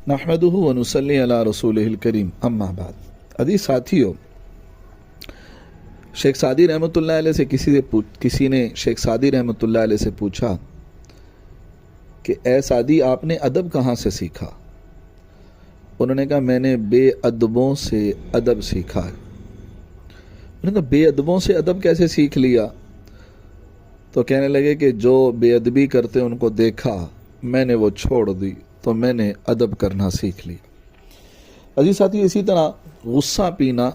نحمدہ و نصلی علی رسولہ الکریم اما بعد۔ عزیز ساتھیو، شیخ سعدی رحمۃ اللہ علیہ سے کسی نے شیخ سعدی رحمۃ اللہ علیہ سے پوچھا کہ اے سعدی، آپ نے ادب کہاں سے سیکھا؟ انہوں نے کہا میں نے بے ادبوں سے ادب سیکھا ہے۔ انہوں نے کہا بے ادبوں سے ادب کیسے سیکھ لیا؟ تو کہنے لگے کہ جو بے ادبی کرتے ان کو دیکھا، میں نے وہ چھوڑ دی تو میں نے ادب کرنا سیکھ لیا۔ عزیز ساتھی، اسی طرح غصہ پینا،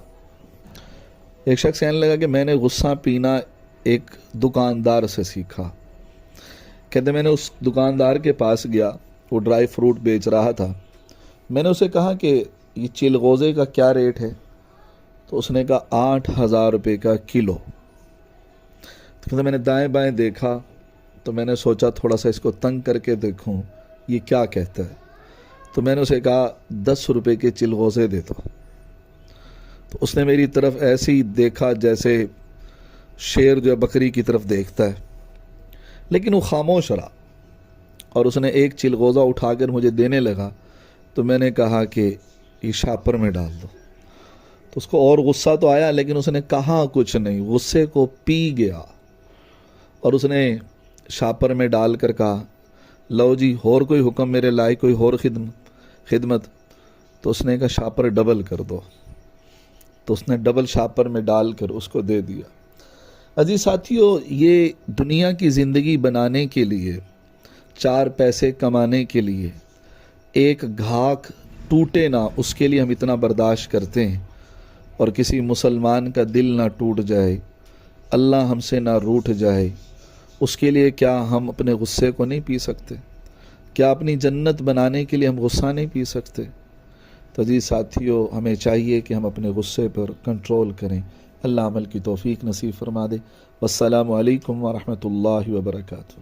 ایک شخص کہنے لگا کہ میں نے غصہ پینا ایک دکاندار سے سیکھا۔ کہتے میں نے اس دکاندار کے پاس گیا، وہ ڈرائی فروٹ بیچ رہا تھا۔ میں نے اسے کہا کہ یہ چلغوزے کا کیا ریٹ ہے؟ تو اس نے کہا 8,000 روپے کا کلو۔ تو میں نے دائیں بائیں دیکھا تو میں نے سوچا تھوڑا سا اس کو تنگ کر کے دیکھوں یہ کیا کہتا ہے۔ تو میں نے اسے کہا 10 روپے کے چلغوزے دے دو۔ تو اس نے میری طرف ایسے ہی دیکھا جیسے شیر جو بکری کی طرف دیکھتا ہے، لیکن وہ خاموش رہا اور اس نے ایک چلغوزہ اٹھا کر مجھے دینے لگا۔ تو میں نے کہا کہ یہ شاپر میں ڈال دو۔ تو اس کو اور غصہ تو آیا، لیکن اس نے کہا کچھ نہیں، غصے کو پی گیا اور اس نے شاپر میں ڈال کر کہا لو جی اور کوئی حکم میرے لائے، کوئی اور خدمت؟ تو اس نے کہا شاپر ڈبل کر دو۔ تو اس نے ڈبل شاپر میں ڈال کر اس کو دے دیا۔ عزیز ساتھیو، یہ دنیا کی زندگی بنانے کے لیے، 4 پیسے کمانے کے لیے، ایک گھاک ٹوٹے نہ اس کے لیے ہم اتنا برداشت کرتے ہیں، اور کسی مسلمان کا دل نہ ٹوٹ جائے، اللہ ہم سے نہ روٹھ جائے، اس کے لیے کیا ہم اپنے غصے کو نہیں پی سکتے؟ کیا اپنی جنت بنانے کے لیے ہم غصہ نہیں پی سکتے؟ تو عزیز ساتھیو، ہمیں چاہیے کہ ہم اپنے غصے پر کنٹرول کریں۔ اللہ عمل کی توفیق نصیب فرما دے۔ والسلام علیکم ورحمۃ اللہ وبرکاتہ۔